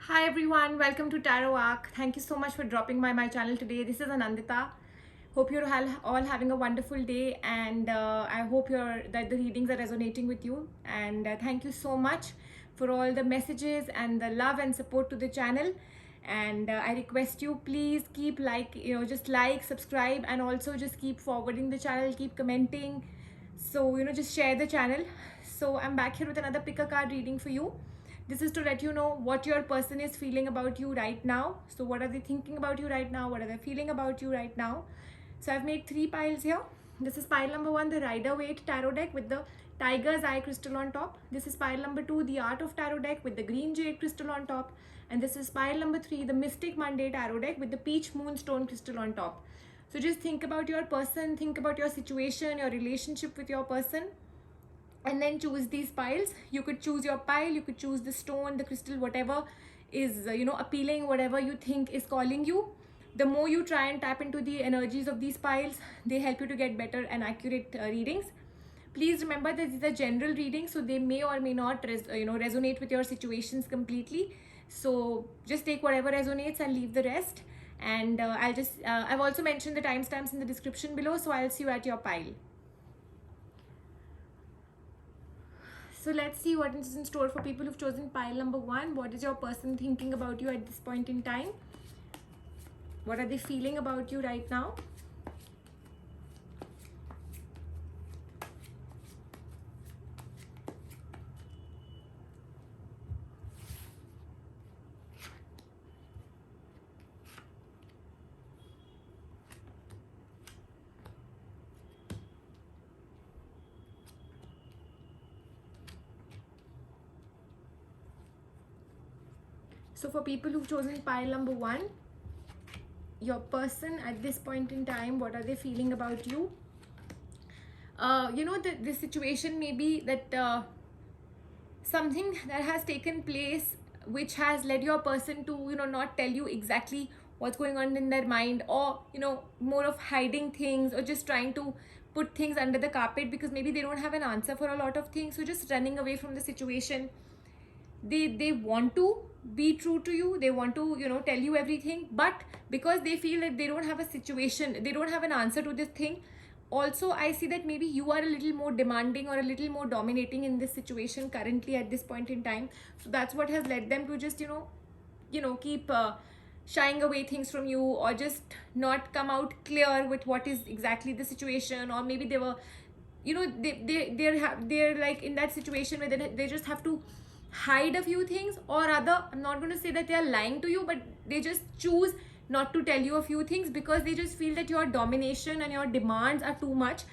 Hi everyone, welcome to Tarot Arc. Thank you so much for dropping by my channel today. This is Anandita. Hope you're all having a wonderful day, and I hope that the readings are resonating with you. And thank you so much for all the messages and the love and support to the channel. And I request you, please keep just like, subscribe, and also just keep forwarding the channel, keep commenting. So just share the channel. So I'm back here with another pick a card reading for you. This is to let you know what your person is feeling about you right now. So what are they thinking about you right now? What are they feeling about you right now? So I've made 3 piles here. This is pile number 1, the Rider-Waite Tarot deck with the Tiger's Eye crystal on top. This is pile number 2, the Art of Tarot deck with the Green Jade crystal on top. And this is pile number 3, the Mystic Monday Tarot deck with the Peach Moonstone crystal on top. So just think about your person, think about your situation, your relationship with your person, and then choose these piles. You could choose your pile, you could choose the stone, the crystal, whatever is appealing, whatever you think is calling you. The more you try and tap into the energies of these piles, they help you to get better and accurate readings. Please remember that these are general readings, so they may or may not resonate with your situations completely. So just take whatever resonates and leave the rest. And I've also mentioned the timestamps in the description below, so I'll see you at your pile. So let's see what is in store for people who've chosen pile number 1. What is your person thinking about you at this point in time? What are they feeling about you right now? So for people who've chosen pile number 1, your person at this point in time, what are they feeling about you? The situation may be that something that has taken place which has led your person to not tell you exactly what's going on in their mind, or more of hiding things, or just trying to put things under the carpet because maybe they don't have an answer for a lot of things, so just running away from the situation. They want to be true to you, they want to tell you everything, but because they feel that they don't have a situation, they don't have an answer to this thing. Also, I see that maybe you are a little more demanding or a little more dominating in this situation currently at this point in time. So that's what has led them to just keep shying away things from you, or just not come out clear with what is exactly the situation. Or maybe they were they're like in that situation where they just have to hide a few things, or rather, I'm not going to say that they are lying to you, but they just choose not to tell you a few things because they just feel that your domination and your demands are too much,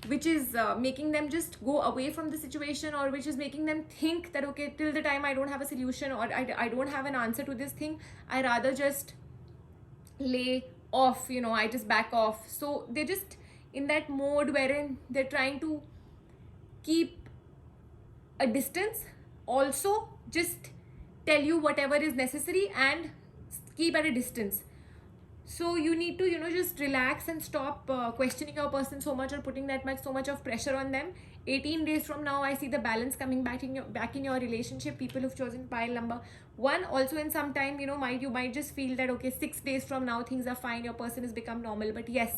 which is making them just go away from the situation, or which is making them think that, okay, till the time I don't have a solution, or I don't have an answer to this thing, I rather just lay off, I just back off. So they're just in that mode wherein they're trying to keep a distance, also just tell you whatever is necessary and keep at a distance. So you need to just relax and stop questioning your person so much, or putting so much of pressure on them. 18 days from now, I see the balance coming back in your relationship. People who've chosen pile number 1, also in some time, you might just feel that, okay, 6 days from now things are fine, your person has become normal. But yes,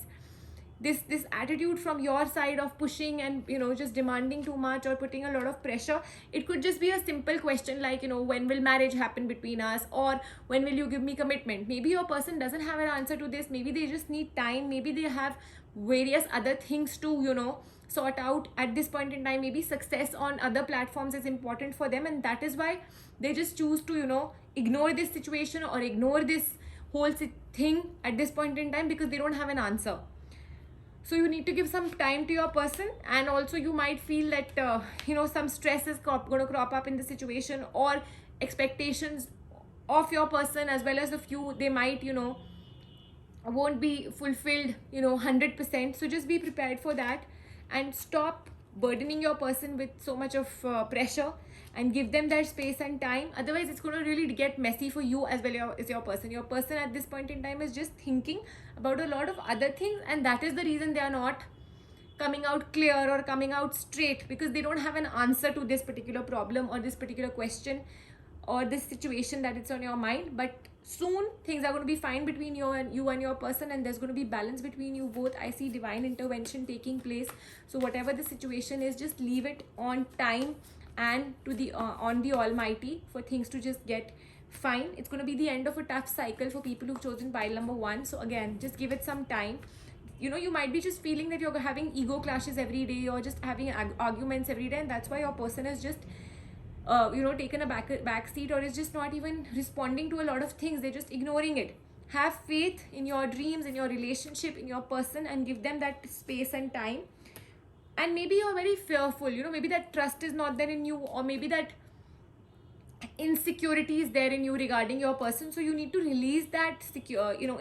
this attitude from your side of pushing and just demanding too much, or putting a lot of pressure, it could just be a simple question like, when will marriage happen between us, or when will you give me commitment. Maybe your person doesn't have an answer to this, maybe they just need time, maybe they have various other things to sort out at this point in time. Maybe success on other platforms is important for them, and that is why they just choose to ignore this situation, or ignore this whole thing at this point in time, because they don't have an answer. So you need to give some time to your person. And also you might feel that some stress is going to crop up in the situation, or expectations of your person as well as of you, they might won't be fulfilled 100%. So just be prepared for that, and stop burdening your person with so much of pressure, and give them that space and time. Otherwise it's going to really get messy for you as well as your person. Your person at this point in time is just thinking about a lot of other things, and that is the reason they are not coming out clear or coming out straight, because they don't have an answer to this particular problem or this particular question, or this situation that it's on your mind. But soon things are going to be fine between you and your person, and there's going to be balance between you both. I see divine intervention taking place. So whatever the situation is, just leave it on time and to the on the Almighty for things to just get fine. It's going to be the end of a tough cycle for people who've chosen pile number 1. So again, just give it some time. You know, you might be just feeling that you're having ego clashes every day, or just having arguments every day, and that's why your person is just taken a back seat, or is just not even responding to a lot of things. They're just ignoring it. Have faith in your dreams, in your relationship, in your person, and give them that space and time. And maybe you're very fearful, maybe that trust is not there in you, or maybe that insecurity is there in you regarding your person. So you need to release that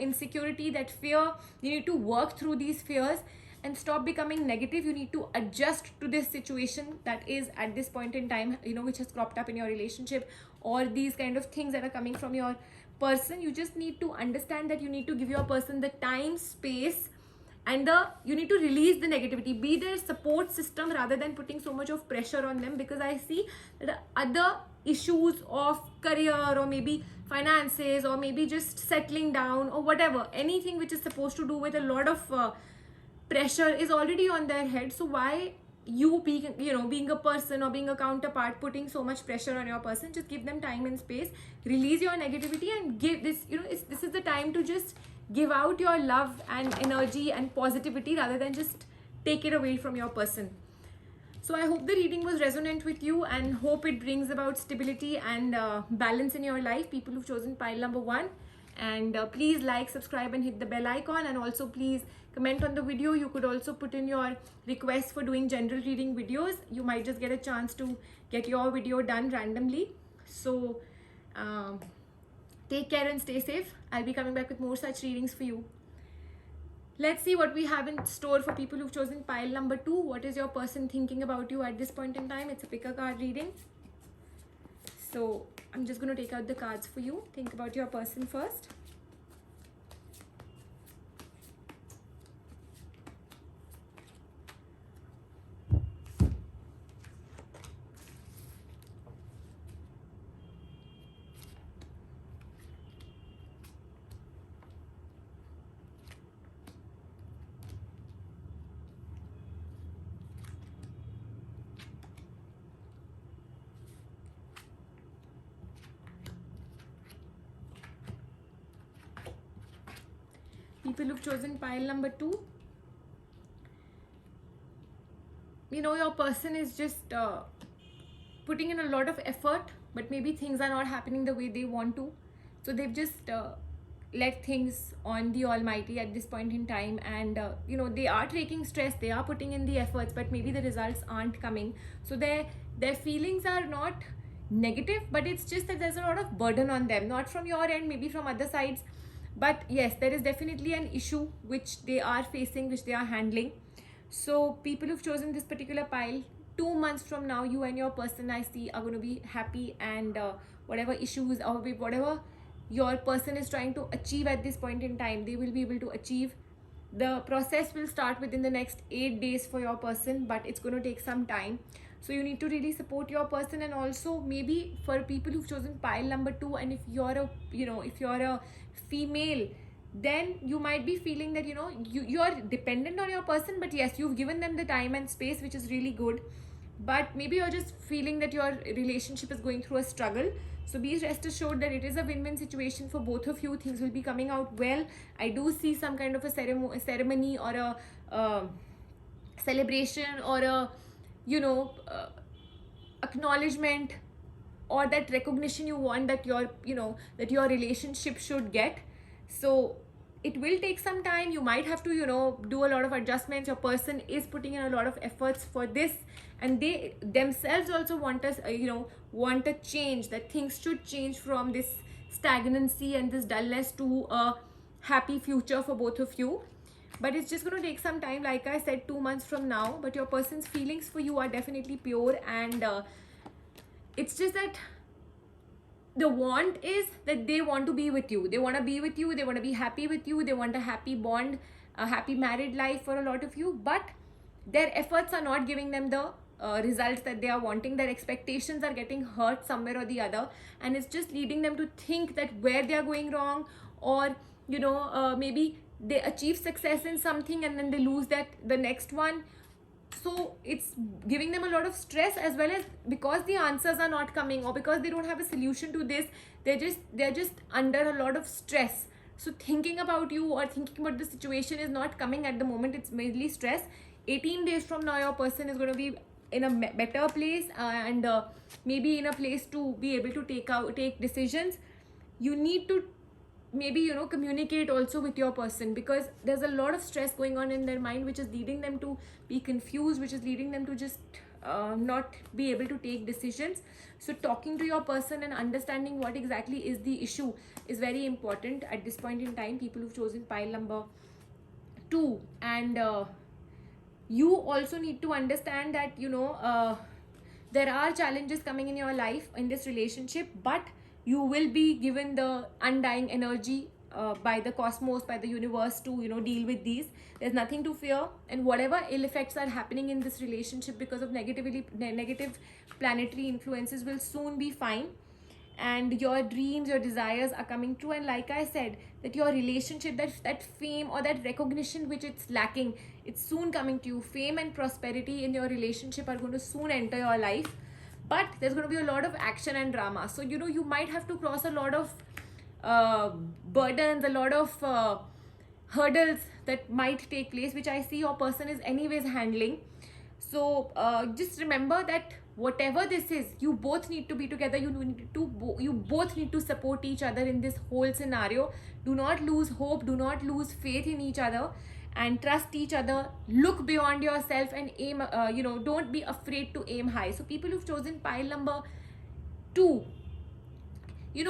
insecurity, that fear. You need to work through these fears and stop becoming negative. You need to adjust to this situation that is at this point in time, which has cropped up in your relationship, or these kind of things that are coming from your person. You just need to understand that you need to give your person the time, space, and you need to release the negativity. Be their support system rather than putting so much of pressure on them, because I see that other issues of career, or maybe finances, or maybe just settling down, or whatever, anything which is supposed to do with a lot of pressure is already on their head. So why you being a person or being a counterpart putting so much pressure on your person? Just give them time and space, release your negativity, and give this, this is the time to just give out your love and energy and positivity rather than just take it away from your person. So I hope the reading was resonant with you, and hope it brings about stability and balance in your life, people who've chosen pile number 1. And please like, subscribe, and hit the bell icon. And also please comment on the video. You could also put in your requests for doing general reading videos. You might just get a chance to get your video done randomly. So take care and stay safe. I'll be coming back with more such readings for you. Let's see what we have in store for people who've chosen pile number 2. What is your person thinking about you at this point in time? It's a pick a card reading. So I'm just going to take out the cards for you. Think about your person first. People who've chosen pile number 2, your person is just putting in a lot of effort, but maybe things are not happening the way they want to. So they've just let things on the Almighty at this point in time, and they are taking stress, they are putting in the efforts, but maybe the results aren't coming. So their feelings are not negative, but it's just that there's a lot of burden on them, not from your end, maybe from other sides. But yes, there is definitely an issue which they are facing, which they are handling. So people who've chosen this particular pile, 2 months from now, you and your person, I see, are going to be happy, and whatever issues or whatever your person is trying to achieve at this point in time, they will be able to achieve. The process will start within the next 8 days for your person, but it's going to take some time. So you need to really support your person. And also maybe for people who've chosen pile number 2, and if you're a female, then you might be feeling that you're dependent on your person, but yes, you've given them the time and space, which is really good. But maybe you're just feeling that your relationship is going through a struggle. So be rest assured that it is a win-win situation for both of you. Things will be coming out well. I do see some kind of a ceremony or a celebration, or a acknowledgement, or that recognition you want that your relationship should get. So it will take some time. You might have to do a lot of adjustments. Your person is putting in a lot of efforts for this, and they themselves also want want a change, that things should change from this stagnancy and this dullness to a happy future for both of you. But it's just going to take some time, like I said, 2 months from now. But your person's feelings for you are definitely pure, and it's just that the want is that they want to be with you. They want to be with you. They want to be happy with you. They want a happy bond, a happy married life for a lot of you. But their efforts are not giving them the results that they are wanting. Their expectations are getting hurt somewhere or the other, and it's just leading them to think that where they are going wrong, or maybe they achieve success in something and then they lose that the next one. So it's giving them a lot of stress, as well as because the answers are not coming or because they don't have a solution to this, they're just under a lot of stress. So thinking about you or thinking about the situation is not coming at the moment, it's mainly stress. 18 days from now your person is going to be in a better place, and maybe in a place to be able to take decisions. You need to maybe communicate also with your person, because there's a lot of stress going on in their mind, which is leading them to be confused, which is leading them to just not be able to take decisions. So talking to your person and understanding what exactly is the issue is very important at this point in time, people who've chosen pile number 2. And you also need to understand that there are challenges coming in your life in this relationship, but you will be given the undying energy by the cosmos, by the universe, to deal with these. There's nothing to fear, and whatever ill effects are happening in this relationship because of negative planetary influences will soon be fine, and your dreams, your desires are coming true. And like I said, that your relationship, that fame or that recognition which it's lacking, it's soon coming to you. Fame and prosperity in your relationship are going to soon enter your life, but there's going to be a lot of action and drama. So you might have to cross a lot of burdens, a lot of hurdles that might take place, which I see your person is anyways handling. So just remember that whatever this is, you both need to be together. You both need to support each other in this whole scenario. Do not lose hope, do not lose faith in each other, and trust each other. Look beyond yourself and aim, don't be afraid to aim high. So people who've chosen pile number 2,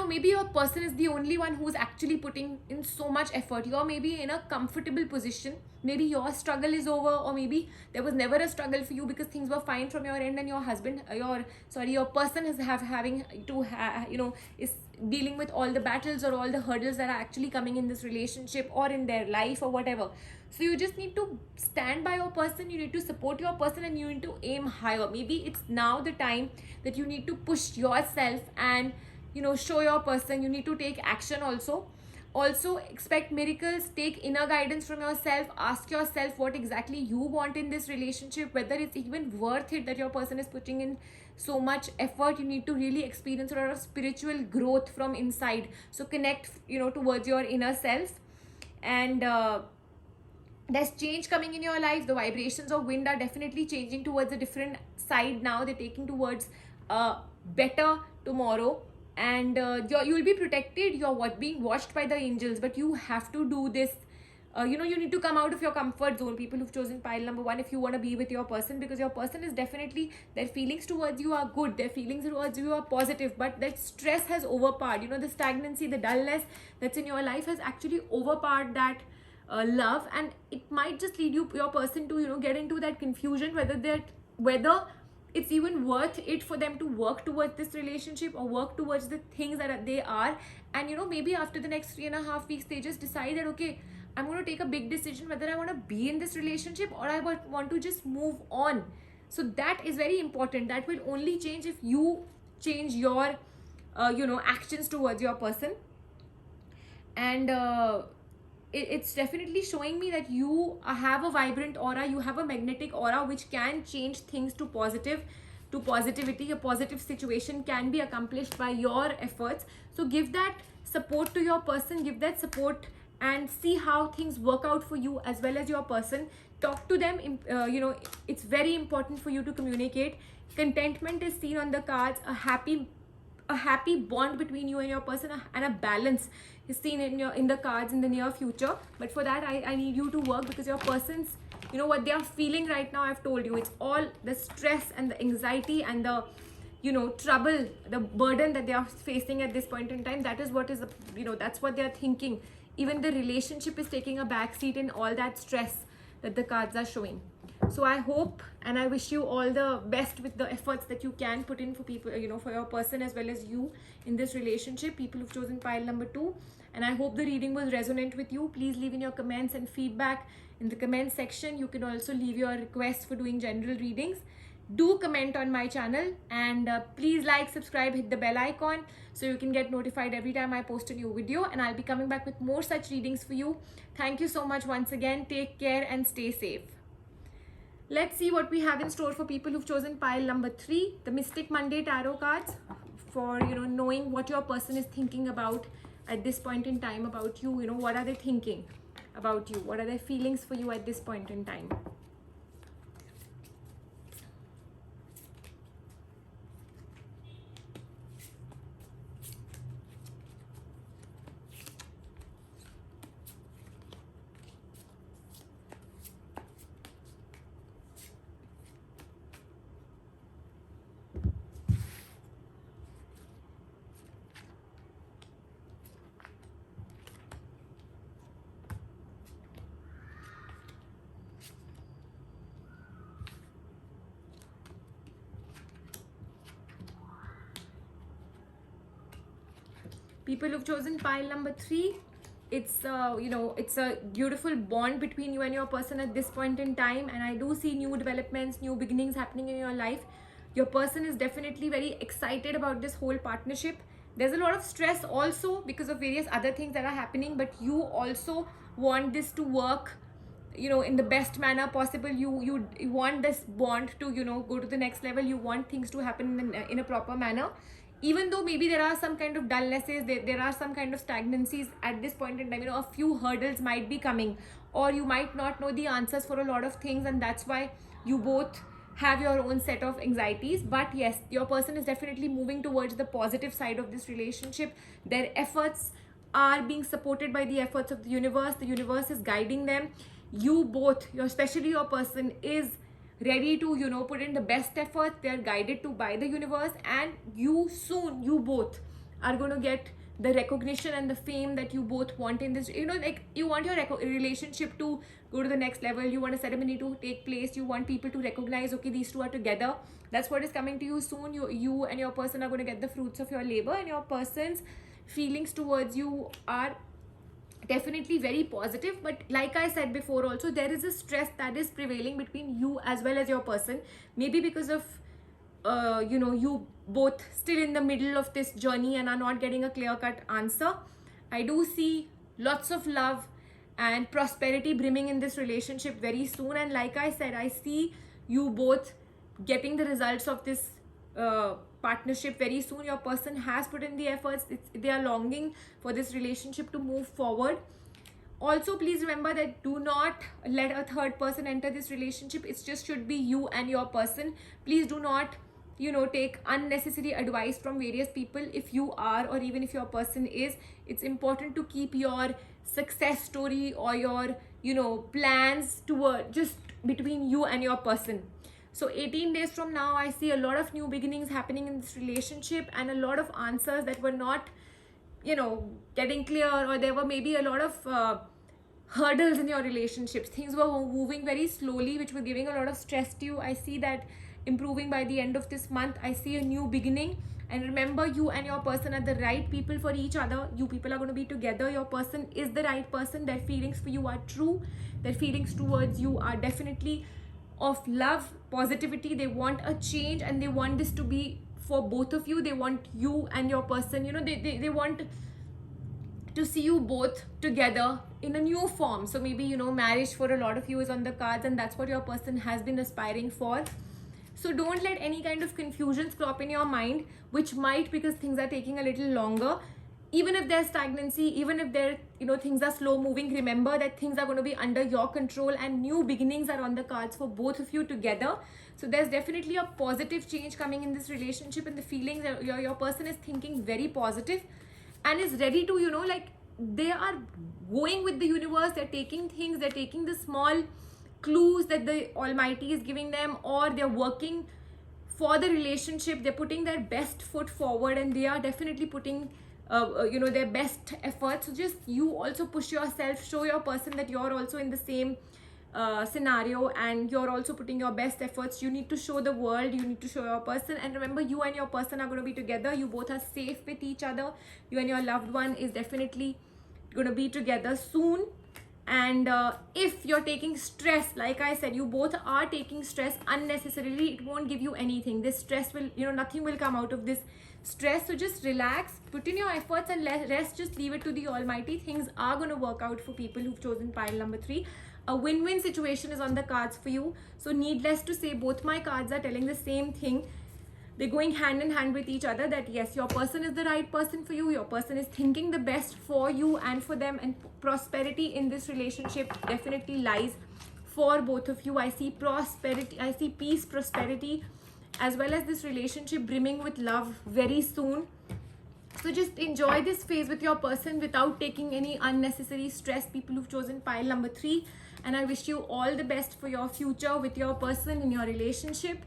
maybe your person is the only one who's actually putting in so much effort. You're maybe in a comfortable position, maybe your struggle is over, or maybe there was never a struggle for you because things were fine from your end, and your husband, your person is is dealing with all the battles or all the hurdles that are actually coming in this relationship or in their life or whatever. So you just need to stand by your person, you need to support your person, and you need to aim higher. Maybe it's now the time that you need to push yourself and show your person. You need to take action also expect miracles. Take inner guidance from yourself. Ask yourself what exactly you want in this relationship, whether it's even worth it that your person is putting in so much effort. You need to really experience a lot of spiritual growth from inside. So connect towards your inner self. And there's change coming in your life. The vibrations of wind are definitely changing towards a different side now. They're taking towards a better tomorrow, and you'll be protected. You're being watched by the angels, but you have to do this. You need to come out of your comfort zone. People who've chosen pile number 1, if you want to be with your person, because your person is definitely, their feelings towards you are good, their feelings towards you are positive, but that stress has overpowered. The stagnancy, the dullness that's in your life has actually overpowered that love, and it might just lead your person to get into that confusion whether it's even worth it for them to work towards this relationship or work towards the things that they are. And maybe after the next 3.5 weeks they just decide that, okay, I'm going to take a big decision whether I want to be in this relationship or I want to just move on. So that is very important. That will only change if you change your actions towards your person. And it's definitely showing me that you have a vibrant aura, you have a magnetic aura which can change things to positivity. A positive situation can be accomplished by your efforts. So give that support to your person, give that support, and see how things work out for you as well as your person. Talk to them. It's very important for you to communicate. Contentment is seen on the cards. A happy bond between you and your person, and a balance is seen in the cards in the near future. But for that I need you to work, because your person's, what they are feeling right now, I've told you, it's all the stress and the anxiety and the trouble, the burden that they are facing at this point in time. That is what is that's what they are thinking. Even the relationship is taking a backseat in all that stress that the cards are showing. So I hope and I wish you all the best with the efforts that you can put in for people, for your person as well as you in this relationship, people who've chosen pile number 2. And I hope the reading was resonant with you. Please leave in your comments and feedback in the comment section. You can also leave your requests for doing general readings. do comment on my channel, and please like, subscribe, hit the bell icon so you can get notified every time I post a new video, and I'll be coming back with more such readings for you. Thank you so much once again. Take care and stay safe. Let's see what we have in store for people who've chosen pile number 3, the Mystic Monday tarot cards, for knowing what your person is thinking about at this point in time about you. What are they thinking about you? What are their feelings for you at this point in time? People who've chosen pile number 3, it's it's a beautiful bond between you and your person at this point in time, and I do see new developments, new beginnings happening in your life. Your person is definitely very excited about this whole partnership. There's a lot of stress also because of various other things that are happening, but you also want this to work in the best manner possible. You want this bond to go to the next level. You want things to happen in a proper manner, even though maybe there are some kind of dullnesses, there are some kind of stagnancies at this point in time. A few hurdles might be coming, or you might not know the answers for a lot of things, and that's why you both have your own set of anxieties. But yes, your person is definitely moving towards the positive side of this relationship. Their efforts are being supported by the efforts of the universe is guiding them. You both, especially your person, is ready to put in the best effort. They are guided to by the universe, and you both are going to get the recognition and the fame that you both want in this. You want your relationship to go to the next level. You want a ceremony to take place. You want people to recognize, okay, these two are together. That's what is coming to you soon. You and your person are going to get the fruits of your labor, and your person's feelings towards you are definitely very positive. But like I said before also, there is a stress that is prevailing between you as well as your person, maybe because of you both still in the middle of this journey and are not getting a clear-cut answer. I do see lots of love and prosperity brimming in this relationship very soon, and like I said, I see you both getting the results of this partnership very soon. Your person has put in the efforts. They are longing for this relationship to move forward. Also, please remember that do not let a third person enter this relationship. It just should be you and your person. Please do not take unnecessary advice from various people. If you are, or even if your person is, it's important to keep your success story or your plans toward just between you and your person. So 18 days from now, I see a lot of new beginnings happening in this relationship, and a lot of answers that were not getting clear, or there were maybe a lot of hurdles in your relationships. Things were moving very slowly, which were giving a lot of stress to you. I see that improving by the end of this month. I see a new beginning. And remember, you and your person are the right people for each other. You people are going to be together. Your person is the right person. Their feelings for you are true. Their feelings towards you are definitely of love, positivity. They want a change, and they want this to be for both of you. They want you and your person, they want to see you both together in a new form. So maybe marriage for a lot of you is on the cards, and that's what your person has been aspiring for. So don't let any kind of confusions crop in your mind, which might, because things are taking a little longer. Even if there's stagnancy, even if there things are slow moving, remember that things are going to be under your control, and new beginnings are on the cards for both of you together. So there's definitely a positive change coming in this relationship, and the feelings that your person is thinking very positive and is ready to they are going with the universe. They're taking things, they're taking the small clues that the Almighty is giving them, or they're working for the relationship. They're putting their best foot forward, and they are definitely putting their best efforts. So just you also push yourself, show your person that you're also in the same scenario, and you're also putting your best efforts. You need to show the world, you need to show your person. And remember, you and your person are going to be together. You both are safe with each other. You and your loved one is definitely going to be together soon. And if you're taking stress, like I said, you both are taking stress unnecessarily, it won't give you anything. This stress will, nothing will come out of this stress. So just relax, put in your efforts, and rest, just leave it to the almighty. Things are going to work out for people who've chosen pile number 3. A win-win situation is on the cards for you. So needless to say, both my cards are telling the same thing. They're going hand in hand with each other, that yes, your person is the right person for you, your person is thinking the best for you and for them, and prosperity in this relationship definitely lies for both of you. I see prosperity, I see peace, prosperity, as well as this relationship brimming with love very soon. So just enjoy this phase with your person without taking any unnecessary stress, people who've chosen pile number 3. And I wish you all the best for your future with your person in your relationship.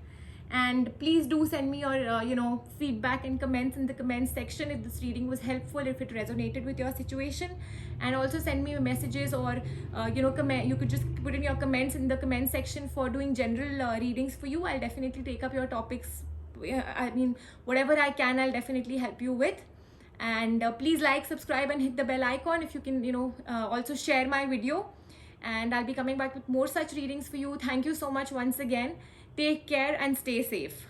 And please do send me your feedback and comments in the comments section if this reading was helpful, if it resonated with your situation. And also send me messages, or you could just put in your comments in the comment section for doing general readings for you. I'll definitely take up your topics. I mean, whatever I can, I'll definitely help you with. And please like, subscribe, and hit the bell icon. If you can also share my video, and I'll be coming back with more such readings for you. Thank you so much once again. Take care and stay safe.